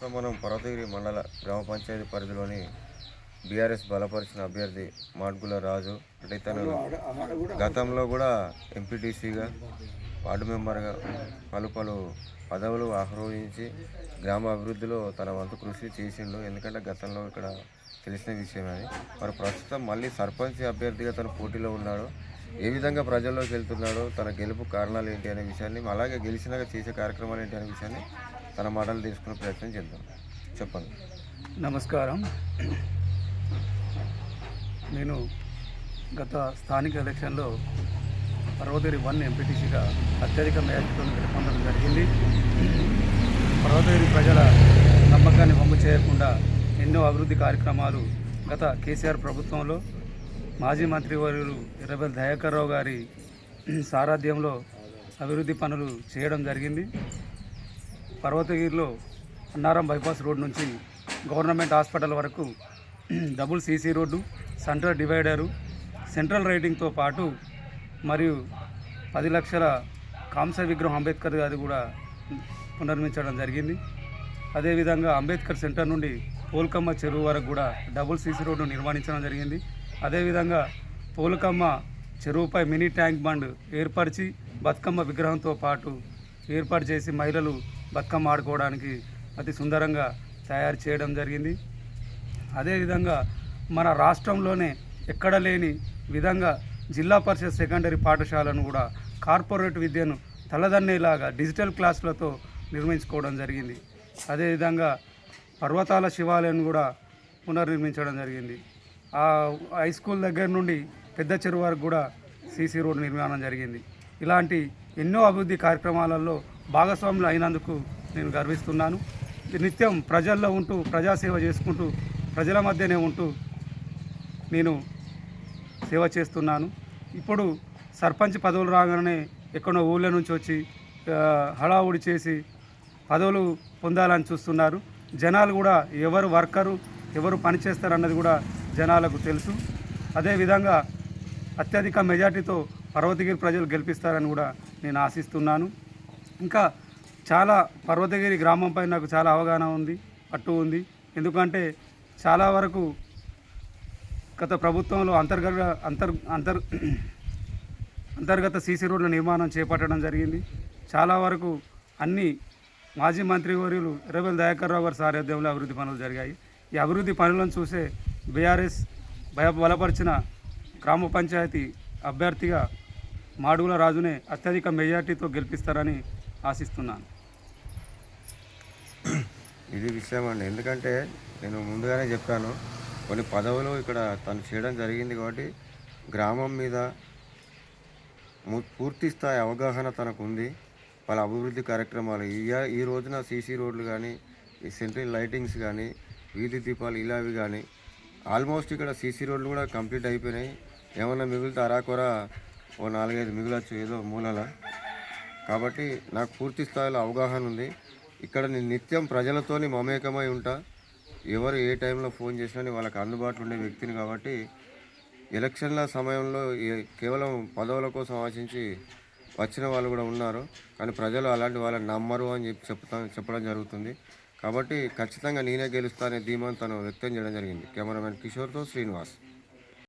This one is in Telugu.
ప్రస్తుతం మనం పర్వతగిరి మండల గ్రామ పంచాయతీ పరిధిలోని బీఆర్ఎస్ బలపరిచిన అభ్యర్థి మాడ్గుల రాజు అంటే తను గతంలో కూడా ఎంపీటీసీగా వార్డు మెంబర్గా పలు పదవులు ఆహ్వానించి గ్రామ అభివృద్ధిలో తన వంతు కృషి చేసిండు. ఎందుకంటే గతంలో ఇక్కడ తెలిసిన విషయం అది. మరి ప్రస్తుతం మళ్ళీ సర్పంచ్ అభ్యర్థిగా తన పోటీలో ఉన్నాడు. ఏ విధంగా ప్రజల్లోకి వెళ్తున్నాడో, తన గెలుపు కారణాలు ఏంటి అనే విషయాన్ని, అలాగే గెలిచినాక చేసే కార్యక్రమాలు ఏంటి అనే విషయాన్ని తన మాటలు తెలుసుకునే ప్రయత్నం చేద్దాం. చెప్పండి. నమస్కారం. నేను గత స్థానిక ఎలక్షన్లో పర్వతగిరి 1 ఎంపీటీసీగా అత్యధిక మెజార్టీతో గెలుపొందడం జరిగింది. పర్వతగిరి ప్రజల నమ్మకాన్ని వమ్ము చేయకుండా ఎన్నో అభివృద్ధి కార్యక్రమాలు గత కేసీఆర్ ప్రభుత్వంలో మాజీ మంత్రివర్యులు ఎర్రబెల్లి దయాకర్ రావు గారి సారథ్యంలో అభివృద్ధి పనులు చేయడం జరిగింది. పర్వతగిరిలో అన్నారం బైపాస్ రోడ్ నుంచి గవర్నమెంట్ హాస్పిటల్ వరకు double CC road, central divider, central రైటింగ్తో పాటు మరియు 10 లక్షల కాంస్య విగ్రహం అంబేద్కర్ గారి కూడా పునర్మించడం జరిగింది. అదేవిధంగా అంబేద్కర్ సెంటర్ నుండి పోల్కమ్మ చెరువు వరకు కూడా డబుల్ సీసీ రోడ్డు నిర్మాణించడం జరిగింది. అదేవిధంగా పోల్కమ్మ చెరువుపై మినీ ట్యాంక్ బండ్ ఏర్పరిచి బతుకమ్మ విగ్రహంతో పాటు ఏర్పాటు చేసి మహిళలు బతుకమ్మ ఆడుకోవడానికి అతి సుందరంగా తయారు చేయడం జరిగింది. అదేవిధంగా మన రాష్ట్రంలోనే ఎక్కడ లేని విధంగా జిల్లా పరిషత్ సెకండరీ పాఠశాలను కూడా కార్పొరేట్ విద్యను తలదన్నేలాగా డిజిటల్ క్లాసులతో నిర్మించుకోవడం జరిగింది. అదేవిధంగా పర్వతాల శివాలయం కూడా పునర్నిర్మించడం జరిగింది. ఆ హై స్కూల్ దగ్గర నుండి పెద్ద చెరువు వరకు కూడా సీసీ రోడ్డు నిర్మాణం జరిగింది. ఇలాంటి ఎన్నో అభివృద్ధి కార్యక్రమాలలో భాగస్వాములు అయినందుకు నేను గర్విస్తున్నాను. నిత్యం ప్రజల్లో ఉంటూ ప్రజాసేవ చేసుకుంటూ ప్రజల మధ్యనే ఉంటూ నేను సేవ చేస్తున్నాను. ఇప్పుడు సర్పంచ్ పదవులు రాగానే ఎక్కడో ఊళ్ళ నుంచి వచ్చి హడావుడి చేసి పదవులు పొందాలని చూస్తున్నారు. జనాలు కూడా ఎవరు వర్కరు, ఎవరు పనిచేస్తారన్నది కూడా జనాలకు తెలుసు. అదేవిధంగా అత్యధిక మెజార్టీతో పర్వతగిరి ప్రజలు గెలిపిస్తారని కూడా నేను ఆశిస్తున్నాను. ఇంకా చాలా పర్వతగిరి గ్రామంపై నాకు చాలా అవగాహన ఉంది, పట్టు ఉంది. ఎందుకంటే చాలా వరకు గత ప్రభుత్వంలో అంతర్గత సీసీ రోడ్ల నిర్మాణం చేపట్టడం జరిగింది. చాలా వరకు అన్ని మాజీ మంత్రివర్యులు ఎర్రబెల్లి దయాకర్ రావు గారి సారథ్యంలో అభివృద్ధి పనులు జరిగాయి. ఈ అభివృద్ధి పనులను చూసే బీఆర్ఎస్ బలపరిచిన గ్రామ పంచాయతీ అభ్యర్థిగా మాడుగుల రాజునే అత్యధిక మెజార్టీతో గెలిపిస్తారని ఆశిస్తున్నాను. ఇది విషయం అండి. ఎందుకంటే నేను ముందుగానే చెప్పాను, కొన్ని పదవులు ఇక్కడ తను చేయడం జరిగింది కాబట్టి గ్రామం మీద పూర్తి స్థాయి అవగాహన తనకు ఉంది. వాళ్ళ అభివృద్ధి కార్యక్రమాలు ఈ రోజున సీసీ రోడ్లు కానీ, ఈ సెంట్రల్ లైటింగ్స్ కానీ, వీధి దీపాలు ఇలావి కానీ ఆల్మోస్ట్ ఇక్కడ సీసీ రోడ్లు కూడా కంప్లీట్ అయిపోయినాయి. ఏమన్నా మిగిలితే అరాకొర ఓ 4-5 మిగిలొచ్చు ఏదో మూలల. కాబట్టి నాకు పూర్తి స్థాయిలో అవగాహన ఉంది. ఇక్కడ నేను నిత్యం ప్రజలతోని మమేకమై ఉంటా. ఎవరు ఏ టైంలో ఫోన్ చేసినా వాళ్ళకి అందుబాటులో ఉండే వ్యక్తిని కాబట్టి ఎలక్షన్ల సమయంలో కేవలం పదవుల కోసం ఆశించి వచ్చిన వాళ్ళు కూడా ఉన్నారు. కానీ ప్రజలు అలాంటి వాళ్ళని నమ్మరు అని చెప్పడం జరుగుతుంది. కాబట్టి ఖచ్చితంగా నేనే గెలుస్తా అనే ధీమాను తను వ్యక్తం చేయడం జరిగింది. కెమెరామెన్ కిషోర్తో శ్రీనివాస్.